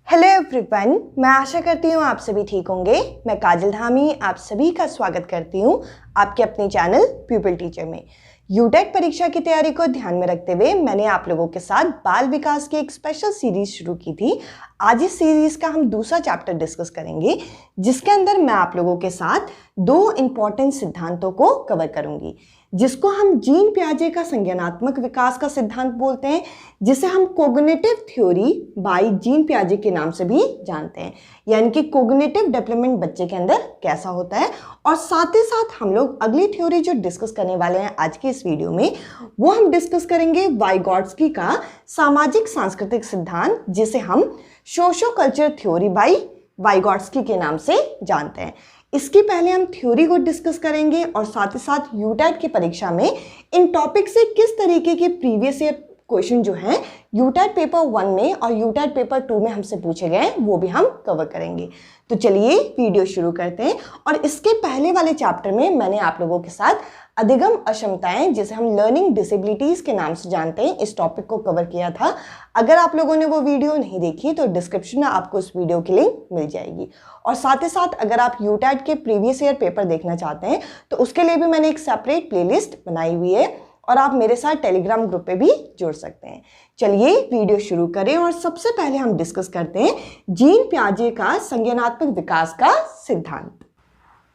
Hello everyone, मैं आशा करती हूँ आप सभी ठीक होंगे। मैं काजल धामी आप सभी का स्वागत करती हूँ आपके अपने चैनल प्यूपिल टीचर में। यूटेट परीक्षा की तैयारी को ध्यान में रखते हुए मैंने आप लोगों के साथ बाल विकास की एक स्पेशल सीरीज शुरू की थी। आज इस सीरीज का हम दूसरा चैप्टर डिस्कस करेंगे, जिसके अंदर मैं आप लोगों के साथ दो इम्पॉर्टेंट सिद्धांतों को कवर करूंगी, जिसको हम जीन पियाजे का संज्ञानात्मक विकास का सिद्धांत बोलते हैं, जिसे हम कोग्निटिव थ्योरी बाय जीन पियाजे के नाम से भी जानते हैं। यानी कि कोग्निटिव डेवलपमेंट बच्चे के अंदर कैसा होता है। और साथ ही साथ हम लोग अगली थ्योरी जो डिस्कस करने वाले हैं आज की इस वीडियो में, वो हम डिस्कस करेंगे वाइगॉट्स्की का सामाजिक सांस्कृतिक सिद्धांत, जिसे हम सोशो कल्चर थ्योरी बाय वाइगॉट्स्की के नाम से जानते हैं। इसकी पहले हम थ्योरी को डिस्कस करेंगे और साथ ही साथ यूटेट की परीक्षा में इन टॉपिक से किस तरीके के प्रीवियस ईयर क्वेश्चन जो हैं यूटेट पेपर 1 में और यूटेट पेपर 2 में हमसे पूछे गए वो भी हम कवर करेंगे। तो चलिए वीडियो शुरू करते हैं। और इसके पहले वाले चैप्टर में मैंने आप लोगों के साथ अधिगम अक्षमताएं, जिसे हम लर्निंग डिसेबिलिटीज के नाम से जानते हैं, इस टॉपिक को कवर किया था। अगर आप लोगों ने वो वीडियो नहीं देखी तो डिस्क्रिप्शन में आपको उस वीडियो की लिंक मिल जाएगी। और साथ ही साथ अगर आप यूटेट के प्रीवियस ईयर पेपर देखना चाहते हैं तो उसके लिए भी मैंने एक सेपरेट प्लेलिस्ट बनाई हुई है और आप मेरे साथ टेलीग्राम ग्रुप पे भी जुड़ सकते हैं। चलिए वीडियो शुरू करें और सबसे पहले हम डिस्कस करते हैं जीन पियाजे का संज्ञानात्मक विकास का सिद्धांत।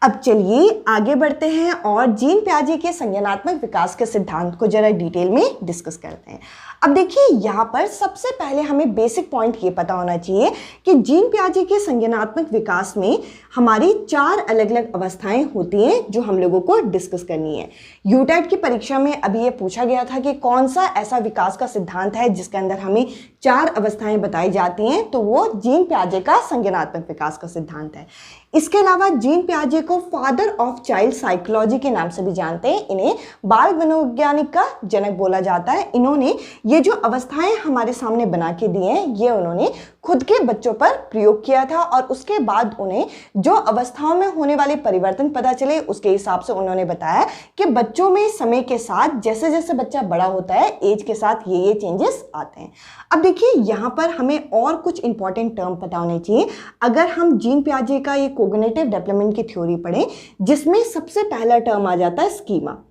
अब चलिए आगे बढ़ते हैं और जीन पियाजे के संज्ञानात्मक विकास के सिद्धांत को जरा डिटेल में डिस्कस करते हैं। अब देखिए, यहाँ पर सबसे पहले हमें बेसिक पॉइंट ये पता होना चाहिए कि जीन पियाजे के संज्ञानात्मक विकास में हमारी 4 अलग अलग अवस्थाएं होती हैं जो हम लोगों को डिस्कस करनी है। यूटेट की परीक्षा में अभी ये पूछा गया था कि कौन सा ऐसा विकास का सिद्धांत है जिसके अंदर हमें 4 अवस्थाएं बताई जाती हैं, तो वो जीन पियाजे का संज्ञानात्मक विकास का सिद्धांत है। इसके अलावा जीन पियाजे को फादर ऑफ चाइल्ड साइकोलॉजी के नाम से भी जानते हैं। इन्हें बाल मनोवैज्ञानिक का जनक बोला जाता है। इन्होंने ये जो अवस्थाएं हमारे सामने बना के दी हैं, ये उन्होंने खुद के बच्चों पर प्रयोग किया था और उसके बाद उन्हें जो अवस्थाओं में होने वाले परिवर्तन पता चले, उसके हिसाब से उन्होंने बताया कि बच्चों में समय के साथ जैसे जैसे बच्चा बड़ा होता है, एज के साथ ये चेंजेस आते हैं। अब देखिए, यहाँ पर हमें और कुछ इंपॉर्टेंट टर्म पता होने चाहिए। अगर हम जीन पियाजे का ये कोग्निटिव डेवलपमेंट की थ्योरी पढ़ें, जिसमें सबसे पहला टर्म आ जाता है स्कीमा।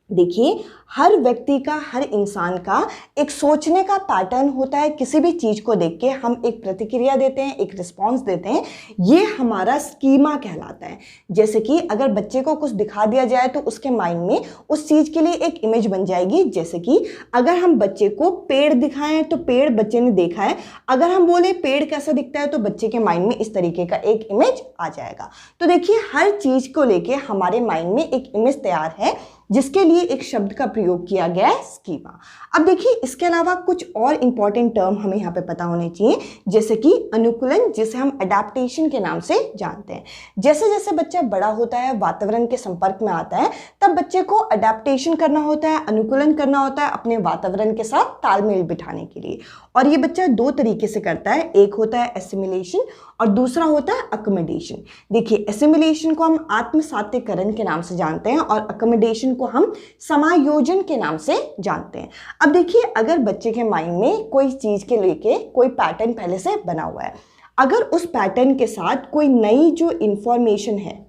देखिए, हर व्यक्ति का, हर इंसान का एक सोचने का पैटर्न होता है। किसी भी चीज को देख के हम एक प्रतिक्रिया देते हैं, एक रिस्पॉन्स देते हैं, ये हमारा स्कीमा कहलाता है। जैसे कि अगर बच्चे को कुछ दिखा दिया जाए तो उसके माइंड में उस चीज के लिए एक इमेज बन जाएगी। जैसे कि अगर हम बच्चे को पेड़ दिखाएं तो पेड़ बच्चे ने देखा है, अगर हम बोले पेड़ कैसा दिखता है तो बच्चे के माइंड में इस तरीके का एक इमेज आ जाएगा। तो देखिए, हर चीज को लेके हमारे माइंड में एक इमेज तैयार है, जिसके लिए एक शब्द का प्रयोग किया गया है, स्कीमा। अब देखिए, इसके अलावा कुछ और इंपॉर्टेंट टर्म हमें यहाँ पे पता होने चाहिए, जैसे कि अनुकूलन, जिसे हम अडेप्टेशन के नाम से जानते हैं। जैसे जैसे बच्चा बड़ा होता है, वातावरण के संपर्क में आता है, तब बच्चे को अडेप्टेशन करना होता है, अनुकूलन करना होता है अपने वातावरण के साथ तालमेल बिठाने के लिए। और ये बच्चा 2 तरीके से करता है। एक होता है एसिमिलेशन और दूसरा होता है अकोमोडेशन। देखिए, एसिमिलेशन को हम आत्मसात्यकरण के नाम से जानते हैं और अकोमोडेशन को हम समायोजन के नाम से जानते हैं। अब देखिए, अगर बच्चे के माइंड में कोई चीज के लेके कोई पैटर्न पहले से बना हुआ है, अगर उस पैटर्न के साथ कोई नई जो इंफॉर्मेशन है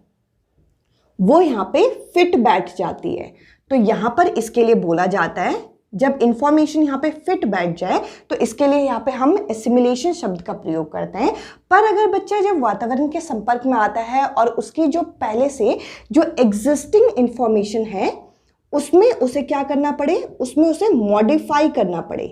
वो यहाँ पे फिट बैठ जाती है, तो यहाँ पर इसके लिए बोला जाता है, जब इंफॉर्मेशन यहाँ पे फिट बैठ जाए तो इसके लिए यहाँ पे हम एसिमिलेशन शब्द का प्रयोग करते हैं। पर अगर बच्चा जब वातावरण के संपर्क में आता है और उसकी जो पहले से जो एग्जिस्टिंग इंफॉर्मेशन है उसमें उसे क्या करना पड़े, उसमें उसे मॉडिफाई करना पड़े,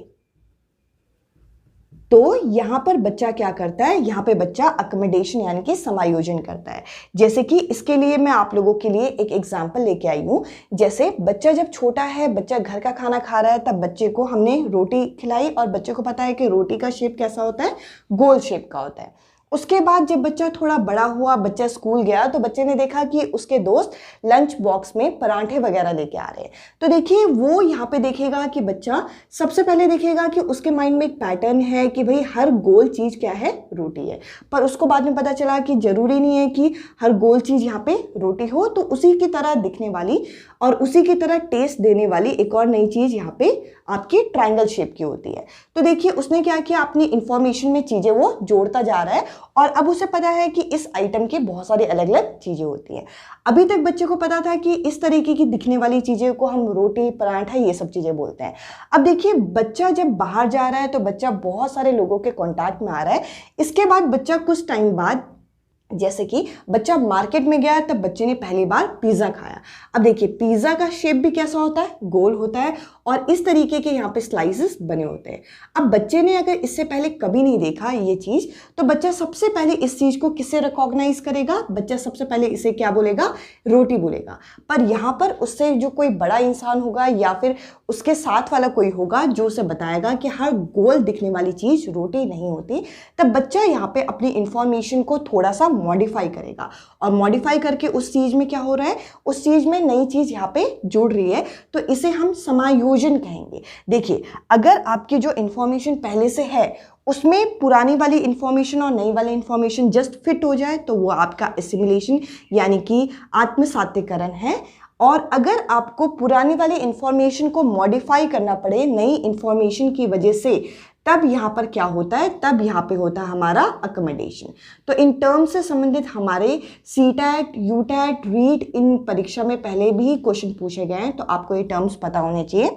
तो यहां पर बच्चा क्या करता है, यहां पे बच्चा अकोमोडेशन यानी कि समायोजन करता है। जैसे कि इसके लिए मैं आप लोगों के लिए एक एग्जांपल लेके आई हूं। जैसे बच्चा जब छोटा है, बच्चा घर का खाना खा रहा है, तब बच्चे को हमने रोटी खिलाई और बच्चे को पता है कि रोटी का शेप कैसा होता है, गोल शेप का होता है। उसके बाद जब बच्चा थोड़ा बड़ा हुआ, बच्चा स्कूल गया, तो बच्चे ने देखा कि उसके दोस्त लंच बॉक्स में पराठे वगैरह लेके आ रहे हैं। तो देखिए, वो यहाँ पे देखेगा कि बच्चा सबसे पहले देखेगा कि उसके माइंड में एक पैटर्न है कि भाई हर गोल चीज क्या है, रोटी है। पर उसको बाद में पता चला कि जरूरी नहीं है कि हर गोल चीज यहाँ पे रोटी हो, तो उसी की तरह दिखने वाली और उसी की तरह टेस्ट देने वाली एक और नई चीज यहाँ पे आपकी ट्रायंगल शेप की होती है। तो देखिए उसने क्या किया, अपनी इंफॉर्मेशन में चीजें वो जोड़ता जा रहा है और अब उसे पता है कि इस आइटम की बहुत सारी अलग अलग चीजें होती हैं। अभी तक बच्चे को पता था कि इस तरीके की दिखने वाली चीजें को हम रोटी, पराठा, ये सब चीजें बोलते हैं। अब देखिए बच्चा जब बाहर जा रहा है तो बच्चा बहुत सारे लोगों के कांटेक्ट में आ रहा है। इसके बाद बच्चा कुछ टाइम बाद, जैसे कि बच्चा मार्केट में गया तब बच्चे ने पहली बार पिज़्ज़ा खाया। अब देखिए पिज़्ज़ा का शेप भी कैसा होता है, गोल होता है और इस तरीके के यहाँ पे स्लाइसेस बने होते हैं। अब बच्चे ने अगर इससे पहले कभी नहीं देखा ये चीज़, तो बच्चा सबसे पहले इस चीज़ को किससे रिकॉग्नाइज करेगा, बच्चा सबसे पहले इसे क्या बोलेगा, रोटी बोलेगा। पर यहाँ पर उससे जो कोई बड़ा इंसान होगा या फिर उसके साथ वाला कोई होगा जो उसे बताएगा कि हर गोल दिखने वाली चीज़ रोटी नहीं होती, तब बच्चा यहाँ पे अपनी इंफॉर्मेशन को थोड़ा सा मॉडिफाई करेगा और मॉडिफाई करके उस चीज़ में क्या हो रहा है, उस चीज़ में नई चीज़ यहाँ पे जुड़ रही है, तो इसे हम समायोजन कहेंगे। देखिए अगर आपकी जो इंफॉर्मेशन पहले से है उसमें पुरानी वाली इंफॉर्मेशन और नई वाली इंफॉर्मेशन जस्ट फिट हो जाए तो वो आपका एसिमिलेशन यानी कि आत्मसातीकरण है। और अगर आपको पुरानी वाली इंफॉर्मेशन को मॉडिफाई करना पड़े नई इंफॉर्मेशन की वजह से, तब यहाँ पर क्या होता है, तब यहाँ पे होता है हमारा अकोमोडेशन। तो इन टर्म से संबंधित हमारे सीटैट, यूटैट, रीट इन परीक्षा में पहले भी क्वेश्चन पूछे गए हैं, तो आपको ये टर्म्स पता होने चाहिए।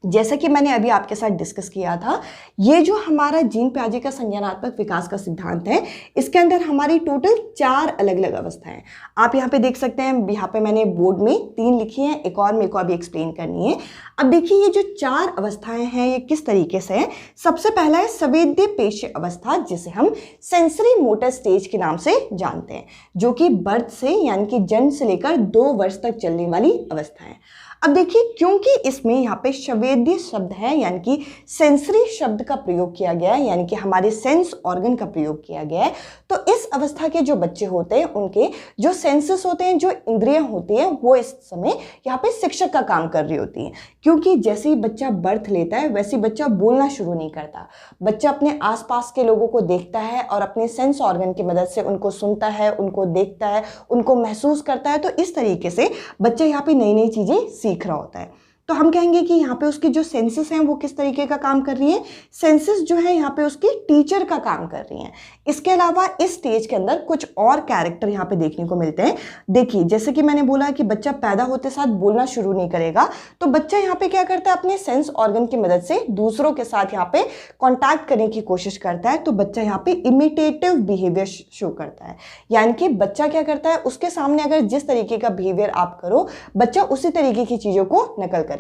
जैसा कि मैंने अभी आपके साथ डिस्कस किया था, ये जो हमारा जीन पियाजे का संज्ञानात्मक विकास का सिद्धांत है, इसके अंदर हमारी टोटल 4 अलग अलग अवस्थाएं। आप यहाँ पे देख सकते हैं, यहाँ पे मैंने बोर्ड में 3 लिखी हैं, एक और मेरे को अभी एक्सप्लेन करनी है। अब देखिए ये जो 4 अवस्थाएं हैं ये किस तरीके से है। सबसे पहला है संवेद्य पेशीय अवस्था, जिसे हम सेंसरी मोटर स्टेज के नाम से जानते हैं, जो कि बर्थ से यानी कि जन्म से लेकर 2 वर्ष तक चलने वाली अवस्था है। अब देखिए क्योंकि इसमें यहाँ पे संवेद्य शब्द है यानी कि सेंसरी शब्द का प्रयोग किया गया है, यानी कि हमारे सेंस ऑर्गन का प्रयोग किया गया है, तो इस अवस्था के जो बच्चे होते हैं उनके जो सेंसेस होते हैं, जो इंद्रियां होती हैं, वो इस समय यहाँ पे शिक्षक का काम कर रही होती हैं। क्योंकि जैसे ही बच्चा बर्थ लेता है वैसे ही बच्चा बोलना शुरू नहीं करता। बच्चा अपने आसपास के लोगों को देखता है और अपने सेंस ऑर्गन की मदद से उनको सुनता है, उनको देखता है, उनको महसूस करता है। तो इस तरीके से बच्चा यहाँ पे नई नई चीजें सीख रहा होता है। तो हम कहेंगे कि यहाँ पे उसकी जो सेंसेस हैं वो किस तरीके का काम कर रही है, सेंसेस जो है यहाँ पे उसकी टीचर का काम कर रही हैं। इसके अलावा इस स्टेज के अंदर कुछ और कैरेक्टर यहाँ पे देखने को मिलते हैं। देखिए जैसे कि मैंने बोला कि बच्चा पैदा होते साथ बोलना शुरू नहीं करेगा, तो बच्चा यहाँ पे क्या करता है, अपने सेंस ऑर्गन की मदद से दूसरों के साथ यहाँ पे कॉन्टैक्ट करने की कोशिश करता है। तो बच्चा यहाँ पे इमिटेटिव बिहेवियर शो करता है, यानी कि बच्चा क्या करता है, उसके सामने अगर जिस तरीके का बिहेवियर आप करो, बच्चा उसी तरीके की चीजों को नकल करेगा।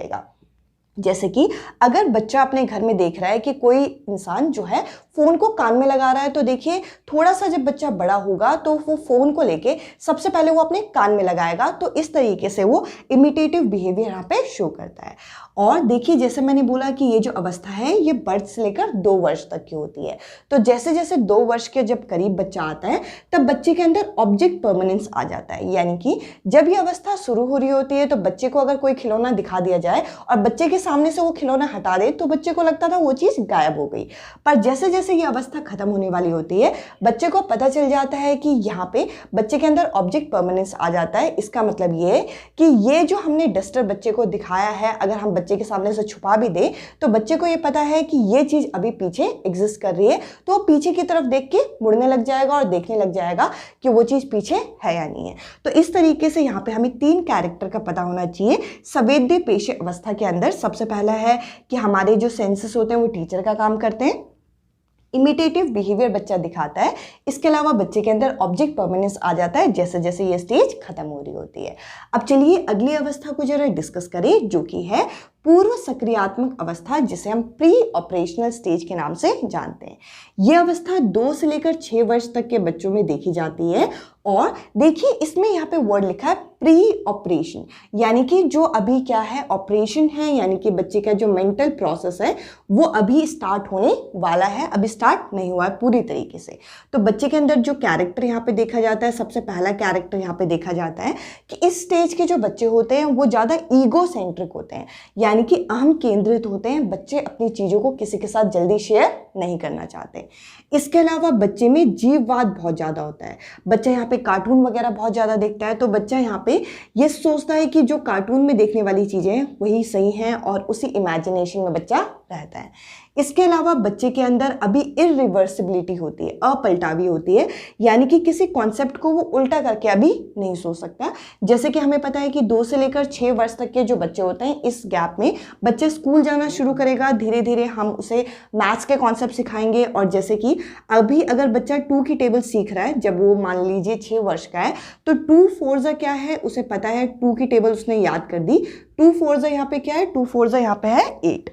जैसे कि अगर बच्चा अपने घर में देख रहा है कि कोई इंसान जो है फोन को कान में लगा रहा है, तो देखिए थोड़ा सा जब बच्चा बड़ा होगा तो वो फोन को लेके सबसे पहले वो अपने कान में लगाएगा। तो इस तरीके से वो इमिटेटिव बिहेवियर यहाँ पे शो करता है। और देखिए जैसे मैंने बोला कि ये जो अवस्था है ये बर्थ से लेकर 2 वर्ष तक की होती है। तो जैसे जैसे 2 वर्ष के जब करीब बच्चा आता है तब बच्चे के अंदर ऑब्जेक्ट परमानेंस आ जाता है, यानी कि जब ये अवस्था शुरू हो रही होती है तो बच्चे को अगर कोई खिलौना दिखा दिया जाए और बच्चे के सामने से वो खिलौना हटा दे तो बच्चे को लगता था वो चीज गायब हो गई। पर जैसे जैसे ये अवस्था खत्म होने वाली होती है, बच्चे को पता चल जाता है कि यहाँ पे बच्चे के अंदर ऑब्जेक्ट परमानेंस आ जाता है। इसका मतलब ये कि ये जो हमने डस्टर बच्चे को दिखाया है, अगर हम बच्चे के सामने से छुपा भी दे तो बच्चे को ये पता है कि ये चीज अभी पीछे एग्जिस्ट कर रही है, तो वो पीछे की तरफ देख के मुड़ने लग जाएगा और देखने लग जाएगा कि वो चीज पीछे है या नहीं है। तो इस तरीके से यहाँ पे हमें 3 कैरेक्टर का पता होना चाहिए। संवेद्य पेशीय अवस्था के अंदर सबसे पहला है कि हमारे जो सेंसेस होते हैं वो टीचर का काम करते हैं, इमिटेटिव बिहेवियर बच्चा दिखाता है। इसके अलावा बच्चे के अंदर ऑब्जेक्ट परमानेंस आ जाता है जैसे जैसे ये स्टेज खत्म हो रही होती है। अब चलिए अगली अवस्था को जरा डिस्कस करें, जो कि है पूर्व सक्रियात्मक अवस्था, जिसे हम प्री ऑपरेशनल स्टेज के नाम से जानते हैं। यह अवस्था 2 से लेकर 6 वर्ष तक के बच्चों में देखी जाती है। और देखिए इसमें यहाँ पे वर्ड लिखा है प्री ऑपरेशन, यानी कि जो अभी क्या है, ऑपरेशन है, यानी कि बच्चे का जो मेंटल प्रोसेस है वो अभी स्टार्ट होने वाला है, अभी स्टार्ट नहीं हुआ है पूरी तरीके से। तो बच्चे के अंदर जो कैरेक्टर यहाँ पे देखा जाता है, सबसे पहला कैरेक्टर यहाँ पे देखा जाता है कि इस स्टेज के जो बच्चे होते हैं वो ज़्यादा ईगो सेंट्रिक होते हैं, यानी कि अहम केंद्रित होते हैं। बच्चे अपनी चीज़ों को किसी के साथ जल्दी शेयर नहीं करना चाहते। इसके अलावा बच्चे में जीववाद बहुत ज़्यादा होता है। बच्चा यहाँ पे कार्टून वगैरह बहुत ज़्यादा देखता है, तो बच्चा यहाँ पे ये सोचता है कि जो कार्टून में देखने वाली चीज़ें हैं वही सही हैं और उसी इमेजिनेशन में बच्चा रहता है। इसके अलावा बच्चे के अंदर अभी इरिवर्सिबिलिटी होती है, अपलटावी होती है, यानी कि किसी कॉन्सेप्ट को वो उल्टा करके अभी नहीं सोच सकता। जैसे कि हमें पता है कि 2 से लेकर 6 वर्ष तक के जो बच्चे होते हैं, इस गैप में बच्चे स्कूल जाना शुरू करेगा। धीरे धीरे हम उसे मैथ्स के कॉन्सेप्ट सिखाएंगे, और जैसे कि अभी अगर बच्चा 2 की टेबल सीख रहा है, जब वो मान लीजिए 6 वर्ष का है, तो 2 4 क्या है उसे पता है, 2 की टेबल उसने याद कर दी। 2 4 यहाँ पे क्या है, 2 4 यहाँ पे है 8।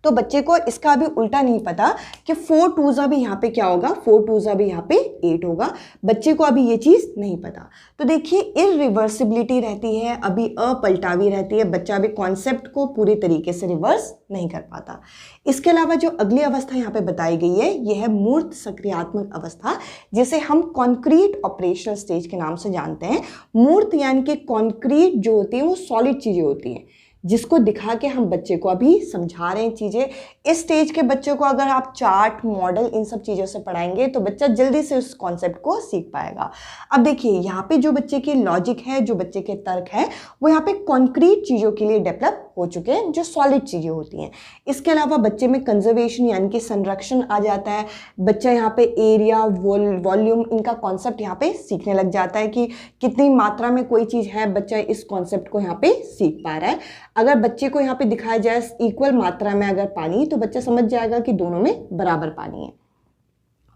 तो बच्चे को इसका अभी उल्टा नहीं पता कि 4 2 भी यहाँ पे क्या होगा, 4 2 भी यहाँ पे 8 होगा। बच्चे को अभी ये चीज़ नहीं पता। तो देखिए इरिवर्सिबिलिटी रहती है, अभी अपलटावी रहती है, बच्चा अभी कॉन्सेप्ट को पूरी तरीके से रिवर्स नहीं कर पाता। इसके अलावा जो अगली अवस्था यहाँ पे बताई गई है, यह है मूर्त सक्रियात्मक अवस्था, जिसे हम कॉन्क्रीट ऑपरेशनल स्टेज के नाम से जानते हैं। मूर्त यानी कि कॉन्क्रीट जो होती है वो सॉलिड चीज़ें होती हैं, जिसको दिखा के हम बच्चे को अभी समझा रहे हैं चीज़ें। इस स्टेज के बच्चों को अगर आप चार्ट, मॉडल, इन सब चीज़ों से पढ़ाएंगे तो बच्चा जल्दी से उस कॉन्सेप्ट को सीख पाएगा। अब देखिए यहाँ पे जो बच्चे के लॉजिक है, जो बच्चे के तर्क है, वो यहाँ पे कॉन्क्रीट चीज़ों के लिए डेवलप हो चुके हैं, जो सॉलिड चीज़ें होती हैं। इसके अलावा बच्चे में कंजर्वेशन यानी कि संरक्षण आ जाता है। बच्चा यहाँ पे एरिया, वॉल्यूम, इनका कॉन्सेप्ट यहाँ पे सीखने लग जाता है कि कितनी मात्रा में कोई चीज़ है, बच्चा इस कॉन्सेप्ट को यहाँ पे सीख पा रहा है। अगर बच्चे को यहाँ पे दिखाया जाए इक्वल मात्रा में अगर पानी, तो बच्चा समझ जाएगा कि दोनों में बराबर पानी है।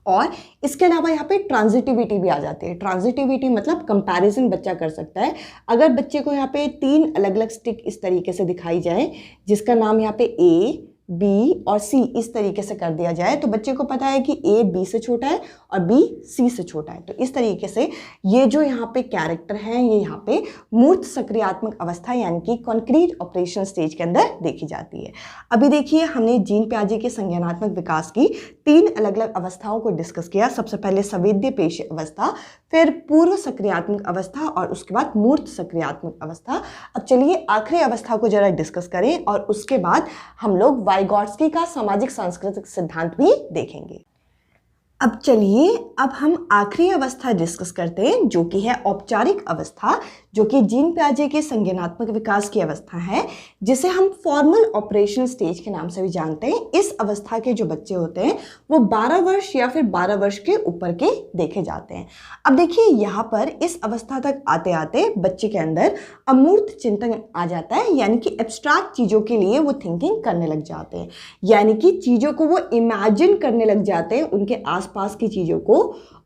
और इसके अलावा यहाँ पे ट्रांजिटिविटी भी आ जाती है। ट्रांजिटिविटी मतलब कंपैरिजन बच्चा कर सकता है। अगर बच्चे को यहाँ पे 3 अलग अलग स्टिक इस तरीके से दिखाई जाए, जिसका नाम यहाँ पे A, B और C इस तरीके से कर दिया जाए, तो बच्चे को पता है कि A B से छोटा है और B C से छोटा है। तो इस तरीके से ये जो यहाँ पे कैरेक्टर हैं, ये यहाँ पे मूर्त सक्रियात्मक अवस्था यानी कि कॉन्क्रीट ऑपरेशन स्टेज के अंदर देखी जाती है। अभी देखिए हमने जीन पियाजे के संज्ञानात्मक विकास की 3 अलग अलग अवस्थाओं को डिस्कस किया। सबसे पहले संवेद्य पेशी अवस्था, फिर पूर्व सक्रियात्मक अवस्था और उसके बाद मूर्त सक्रियात्मक अवस्था। अब चलिए आखिरी अवस्था को जरा डिस्कस करें और उसके बाद हम लोग वाइगॉट्स्की का सामाजिक सांस्कृतिक सिद्धांत भी देखेंगे। अब चलिए अब हम आखिरी अवस्था डिस्कस करते हैं, जो कि है औपचारिक अवस्था, जो कि जीन पियाजे के संज्ञानात्मक विकास की अवस्था है, जिसे हम फॉर्मल ऑपरेशन स्टेज के नाम से भी जानते हैं। इस अवस्था के जो बच्चे होते हैं वो 12 वर्ष या फिर 12 वर्ष के ऊपर के देखे जाते हैं। अब देखिए यहाँ पर इस अवस्था तक आते आते बच्चे के अंदर अमूर्त चिंतन आ जाता है, यानी कि एब्स्ट्रैक्ट चीज़ों के लिए वो थिंकिंग करने लग जाते हैं, यानी कि चीज़ों को वो इमेजिन करने लग जाते हैं, उनके आसपास की चीज़ों को,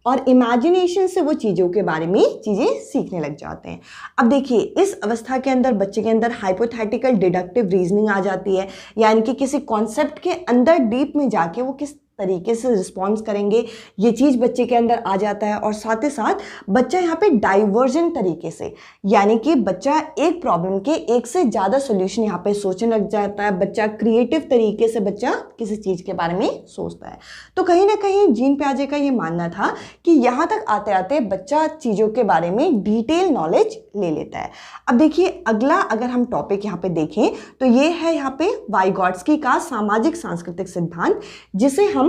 और इमेजिनेशन से वो चीज़ों के बारे में चीज़ें सीखने लग जाते हैं। अब देखिए इस अवस्था के अंदर बच्चे के अंदर हाइपोथेटिकल डिडक्टिव रीजनिंग आ जाती है, यानी कि किसी कॉन्सेप्ट के अंदर डीप में जाके वो किस तरीके से रिस्पॉन्स करेंगे, ये चीज़ बच्चे के अंदर आ जाता है। और साथ ही साथ बच्चा यहाँ पे डाइवर्जेंट तरीके से, यानी कि बच्चा एक प्रॉब्लम के एक से ज़्यादा सोल्यूशन यहाँ पे सोचने लग जाता है। बच्चा क्रिएटिव तरीके से बच्चा किसी चीज़ के बारे में सोचता है। तो कहीं ना कहीं जीन पियाजे का ये मानना था कि यहाँ तक आते आते बच्चा चीज़ों के बारे में डिटेल नॉलेज ले लेता है। अब देखिए अगला अगर हम टॉपिक यहाँ पे देखें तो ये है यहाँ पे वाइगॉट्स्की का सामाजिक सांस्कृतिक सिद्धांत, जिसे हम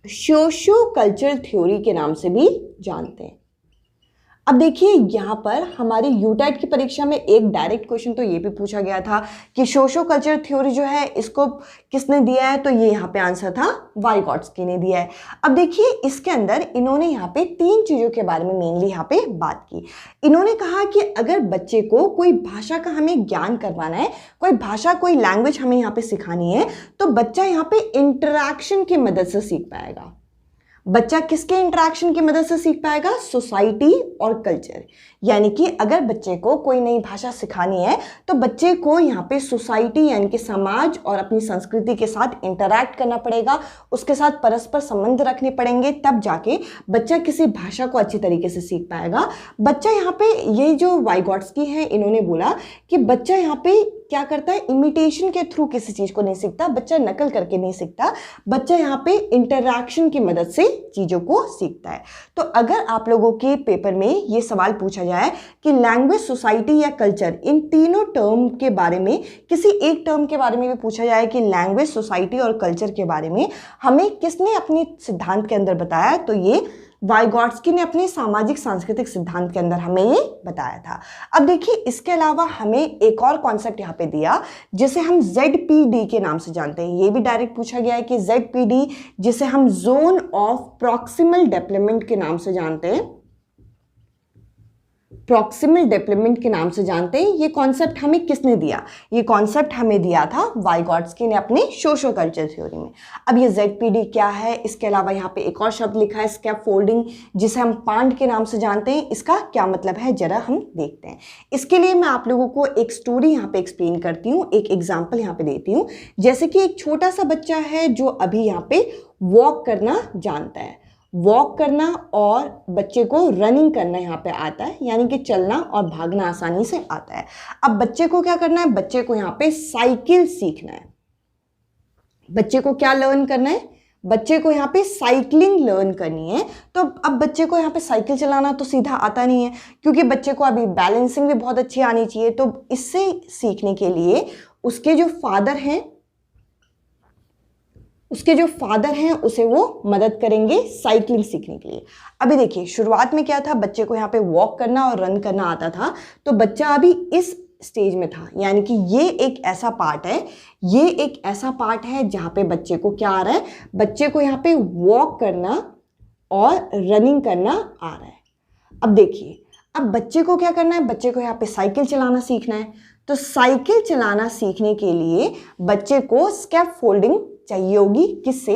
सोशियो कल्चरल थ्योरी के नाम से भी जानते हैं। अब देखिए यहाँ पर हमारी यूटेट की परीक्षा में एक डायरेक्ट क्वेश्चन तो ये भी पूछा गया था कि सोशियो कल्चरल थ्योरी जो है इसको किसने दिया है, तो ये यहाँ पे आंसर था वाइगॉट्स्की ने दिया है। अब देखिए इसके अंदर इन्होंने यहाँ पे 3 चीज़ों के बारे में मेनली यहाँ पे बात की। इन्होंने कहा कि अगर बच्चे को कोई भाषा का हमें ज्ञान करवाना है, कोई भाषा, कोई लैंग्वेज हमें यहाँ पे सिखानी है, तो बच्चा यहाँ पे इंटरैक्शन की मदद से सीख पाएगा। बच्चा किसके इंटरेक्शन की मदद से सीख पाएगा? सोसाइटी और कल्चर। यानी कि अगर बच्चे को कोई नई भाषा सिखानी है तो बच्चे को यहाँ पे सोसाइटी यानी कि समाज और अपनी संस्कृति के साथ इंटरैक्ट करना पड़ेगा, उसके साथ परस्पर संबंध रखने पड़ेंगे, तब जाके बच्चा किसी भाषा को अच्छी तरीके से सीख पाएगा। बच्चा यहाँ पे, ये जो वाइगॉट्स्की है इन्होंने बोला कि बच्चा यहाँ पे क्या करता है, इमिटेशन के थ्रू किसी चीज को नहीं सीखता, बच्चा नकल करके नहीं सीखता, बच्चा यहाँ पे इंटरैक्शन की मदद से चीजों को सीखता है। तो अगर आप लोगों के पेपर में ये सवाल पूछा जाए कि लैंग्वेज, सोसाइटी या कल्चर, इन तीनों टर्म के बारे में, किसी एक टर्म के बारे में भी पूछा जाए कि लैंग्वेज, सोसाइटी और कल्चर के बारे में हमें किसने अपने सिद्धांत के अंदर बताया, तो ये वाइगॉट्स्की ने अपने सामाजिक सांस्कृतिक सिद्धांत के अंदर हमें ये बताया था। अब देखिए, इसके अलावा हमें एक और कॉन्सेप्ट यहाँ पे दिया जिसे हम ZPD के नाम से जानते हैं। ये भी डायरेक्ट पूछा गया है कि ZPD, जिसे हम जोन ऑफ प्रॉक्सिमल डेवलपमेंट के नाम से जानते हैं, प्रॉक्सिमल डेवलपमेंट के नाम से जानते हैं, ये कॉन्सेप्ट हमें किसने दिया? ये कॉन्सेप्ट हमें दिया था वाइगॉट्स्की ने अपने सोशो कल्चर थ्योरी में। अब ये ZPD क्या है? इसके अलावा यहाँ पे एक और शब्द लिखा है स्कैफोल्डिंग, जिसे हम पांड के नाम से जानते हैं। इसका क्या मतलब है जरा हम देखते हैं। इसके लिए मैं आप लोगों को एक स्टोरी यहाँ पे एक्सप्लेन करती हूँ, एक एग्जाम्पल यहाँ पे देती हूँ। जैसे कि एक छोटा सा बच्चा है जो अभी यहाँ पे वॉक करना जानता है, वॉक करना और बच्चे को रनिंग करना यहाँ पे आता है, यानी कि चलना और भागना आसानी से आता है। अब बच्चे को क्या करना है? बच्चे को यहाँ पे साइकिल सीखना है। बच्चे को क्या लर्न करना है? बच्चे को यहाँ पे साइकिलिंग लर्न करनी है। तो अब बच्चे को यहाँ पे साइकिल चलाना तो सीधा आता नहीं है, क्योंकि बच्चे को अभी बैलेंसिंग भी बहुत अच्छी आनी चाहिए। तो इससे सीखने के लिए उसके जो फादर हैं उसे वो मदद करेंगे साइकिलिंग सीखने के लिए। अभी देखिए, शुरुआत में क्या था, बच्चे को यहाँ पे वॉक करना और रन करना आता था। तो बच्चा अभी इस स्टेज में था, यानी कि ये एक ऐसा पार्ट है जहाँ पे बच्चे को क्या आ रहा है? बच्चे को यहाँ पे वॉक करना और रनिंग करना आ रहा है। अब देखिए, अब बच्चे को क्या करना है? बच्चे को यहाँ पे साइकिल चलाना सीखना है। तो साइकिल चलाना सीखने के लिए बच्चे को स्कैफोल्डिंग चाहिए होगी। किससे?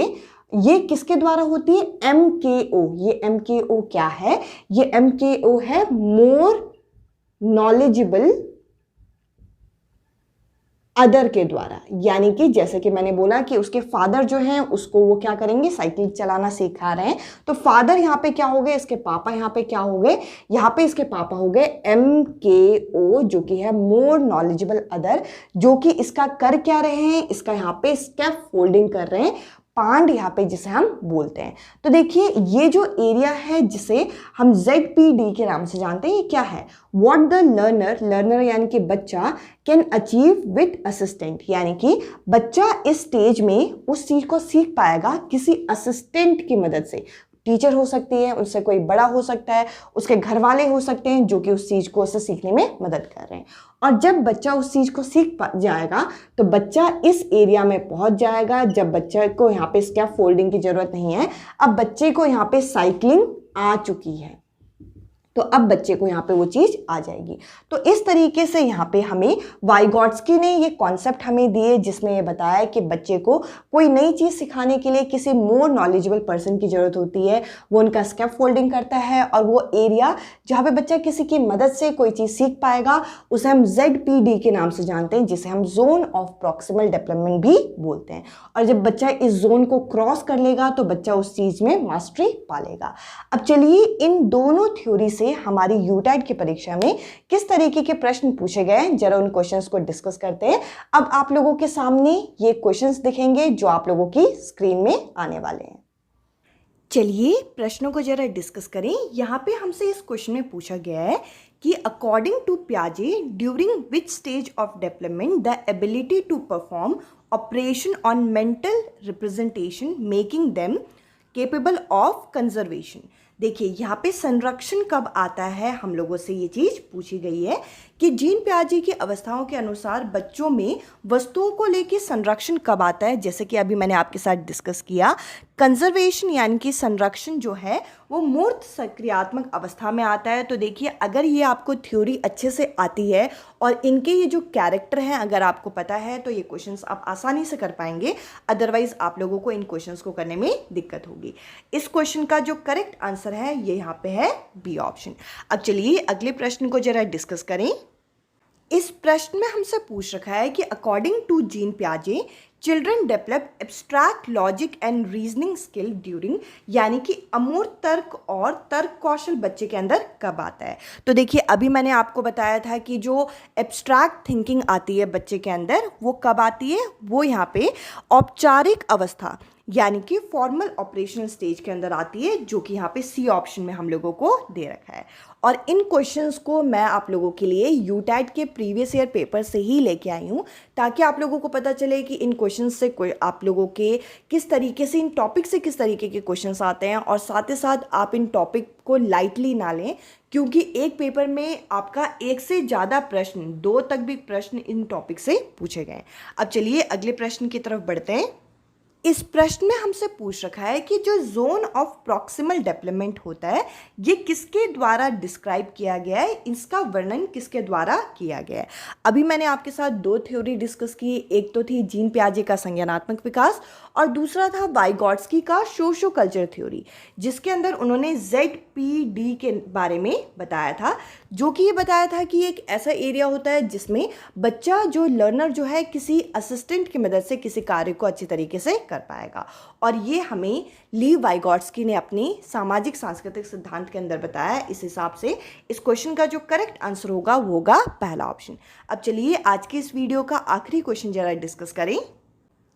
ये किसके द्वारा होती है? MKO। ये MKO क्या है? ये MKO है मोर नॉलेजेबल अदर के द्वारा। यानी कि जैसे कि मैंने बोला कि उसके फादर जो हैं उसको वो क्या करेंगे? साइकिल चलाना सिखा रहे हैं। तो फादर यहाँ पे क्या हो गए? इसके पापा यहाँ पे क्या हो गए? यहाँ पे इसके पापा हो गए MKO, जो कि है मोर नॉलेजेबल अदर, जो कि इसका कर क्या रहे हैं? इसका यहाँ पे स्कैफोल्डिंग कर रहे हैं, पांड यहाँ पे जिसे हम बोलते हैं। तो देखिए, ये जो एरिया है जिसे हम ZPD के नाम से जानते हैं, ये क्या है? व्हाट द लर्नर यानी कि बच्चा कैन अचीव विद असिस्टेंट, यानी कि बच्चा इस स्टेज में उस चीज को सीख पाएगा किसी असिस्टेंट की मदद से। टीचर हो सकती है, उससे कोई बड़ा हो सकता है, उसके घर वाले हो सकते हैं जो कि उस चीज को उसे सीखने में मदद कर रहे हैं। और जब बच्चा उस चीज को सीख जाएगा तो बच्चा इस एरिया में पहुंच जाएगा जब बच्चे को यहाँ पे स्कैफोल्डिंग की जरूरत नहीं है। अब बच्चे को यहाँ पे साइकिलिंग आ चुकी है, तो अब बच्चे को यहाँ पे वो चीज आ जाएगी। तो इस तरीके से यहाँ पे हमें वाइगॉट्स्की ने ये कॉन्सेप्ट हमें दिए, जिसमें ये बताया कि बच्चे को कोई नई चीज सिखाने के लिए किसी मोर नॉलेजेबल पर्सन की जरूरत होती है। वो उनका स्कैफोल्डिंग करता है और वो एरिया जहाँ पे बच्चा किसी की मदद से कोई चीज सीख पाएगा उसे हम ZPD के नाम से जानते हैं, जिसे हम जोन ऑफ प्रॉक्सिमल डेवलपमेंट भी बोलते हैं। और जब बच्चा इस जोन को क्रॉस कर लेगा तो बच्चा उस चीज में मास्टरी पा लेगा। अब चलिए, इन दोनों थ्योरी से हमारी यूटेट की परीक्षा में किस तरीके के प्रश्न पूछे गए हैं, जरा उन क्वेश्चंस को डिस्कस करते हैं। अब आप लोगों के सामने ये क्वेश्चंस दिखेंगे जो आप लोगों की स्क्रीन में आने वाले हैं। चलिए प्रश्नों को जरा डिस्कस करें। यहाँ पे हमसे इस क्वेश्चन में पूछा गया है कि अकॉर्डिंग टू पियाजे during which stage of development the ability to perform operation on mental representation making them capable of conservation. देखिए, यहाँ पे संरक्षण कब आता है, हम लोगों से ये चीज़ पूछी गई है कि जीन पियाजे की अवस्थाओं के अनुसार बच्चों में वस्तुओं को लेकर संरक्षण कब आता है। जैसे कि अभी मैंने आपके साथ डिस्कस किया, कंजर्वेशन यानी कि संरक्षण जो है वो मूर्त सक्रियात्मक अवस्था में आता है। तो देखिए, अगर ये आपको थ्योरी अच्छे से आती है और इनके ये जो कैरेक्टर हैं अगर आपको पता है तो ये क्वेश्चंस आप आसानी से कर पाएंगे। अदरवाइज आप लोगों को इन क्वेश्चंस को करने में दिक्कत होगी। इस क्वेश्चन का जो करेक्ट आंसर है ये यहाँ पे है बी ऑप्शन। अब चलिए अगले प्रश्न को जरा डिस्कस करें। इस प्रश्न में हमसे पूछ रखा है कि अकॉर्डिंग टू जीन पियाजे children develop abstract logic and reasoning skill during, यानी कि अमूर्त तर्क और तर्क कौशल बच्चे के अंदर कब आता है। तो देखिए अभी मैंने आपको बताया था कि जो एब्स्ट्रैक्ट थिंकिंग आती है बच्चे के अंदर वो कब आती है, वो यहाँ पे औपचारिक अवस्था यानी कि फॉर्मल ऑपरेशनल स्टेज के अंदर आती है, जो कि यहाँ पे सी ऑप्शन में हम लोगों को दे रखा है। और इन क्वेश्चंस को मैं आप लोगों के लिए यूटैट के प्रीवियस ईयर पेपर से ही लेके आई हूँ, ताकि आप लोगों को पता चले कि इन क्वेश्चंस से कोई आप लोगों के किस तरीके से, इन टॉपिक से किस तरीके के क्वेश्चंस आते हैं, और साथ ही साथ आप इन टॉपिक को लाइटली ना लें, क्योंकि एक पेपर में आपका एक से ज़्यादा प्रश्न, 2 तक भी प्रश्न इन टॉपिक से पूछे गए। अब चलिए अगले प्रश्न की तरफ बढ़ते हैं। इस प्रश्न में हमसे पूछ रखा है कि जो जोन ऑफ प्रॉक्सिमल डेवलपमेंट होता है ये किसके द्वारा डिस्क्राइब किया गया है, इसका वर्णन किसके द्वारा किया गया है। अभी मैंने आपके साथ 2 थ्योरी डिस्कस की, एक तो थी जीन पियाजे का संज्ञानात्मक विकास और दूसरा था वाइगॉट्स्की का सोशो कल्चर थ्योरी, जिसके अंदर उन्होंने ZPD के बारे में बताया था, जो कि ये बताया था कि एक ऐसा एरिया होता है जिसमें बच्चा जो लर्नर जो है किसी असिस्टेंट की मदद से किसी कार्य को अच्छी तरीके से कर पाएगा। और ये हमें ली वाइगॉट्स्की ने अपनी सामाजिक सांस्कृतिक सिद्धांत के अंदर बताया। इस हिसाब से इस क्वेश्चन का जो करेक्ट आंसर होगा वो होगा पहला ऑप्शन। अब चलिए आज की इस वीडियो का आखिरी क्वेश्चन जरा डिस्कस करें।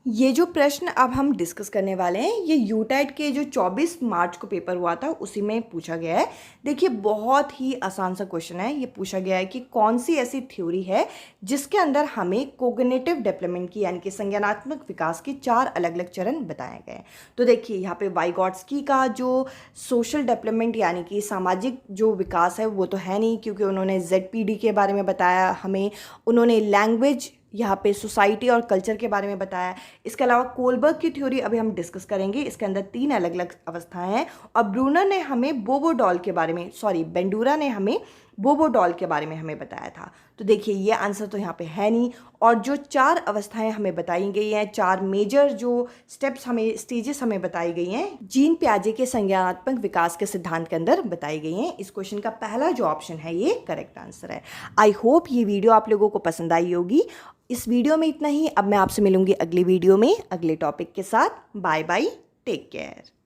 ये जो प्रश्न अब हम डिस्कस करने वाले हैं ये यूटैट के जो 24 मार्च को पेपर हुआ था उसी में पूछा गया है। देखिए बहुत ही आसान सा क्वेश्चन है। ये पूछा गया है कि कौन सी ऐसी थ्योरी है जिसके अंदर हमें कोग्निटिव डेवलपमेंट की यानी कि संज्ञानात्मक विकास के 4 अलग अलग चरण बताए गए हैं। तो देखिए यहाँ पे वाइगॉट्स्की का जो सोशल डेवलपमेंट यानी कि सामाजिक जो विकास है वो तो है नहीं, क्योंकि उन्होंने ZPD के बारे में बताया हमें, उन्होंने लैंग्वेज यहाँ पे सोसाइटी और कल्चर के बारे में बताया। इसके अलावा कोलबर्ग की थ्योरी अभी हम डिस्कस करेंगे, इसके अंदर 3 अलग अलग अवस्थाएं हैं। और ब्रूनर ने हमें बोबोडॉल के बारे में, बेंडूरा ने हमें बोबोडॉल के बारे में हमें बताया था। तो देखिए ये आंसर तो यहाँ पे है नहीं। और जो 4 अवस्थाएं हमें बताई गई हैं, 4 मेजर जो स्टेजेस हमें बताई गई हैं, जीन पियाजे के संज्ञानात्मक विकास के सिद्धांत के अंदर बताई गई हैं। इस क्वेश्चन का पहला जो ऑप्शन है ये करेक्ट आंसर है। आई होप ये वीडियो आप लोगों को पसंद आई होगी। इस वीडियो में इतना ही। अब मैं आपसे मिलूंगी अगली वीडियो में अगले टॉपिक के साथ। Bye bye, take care.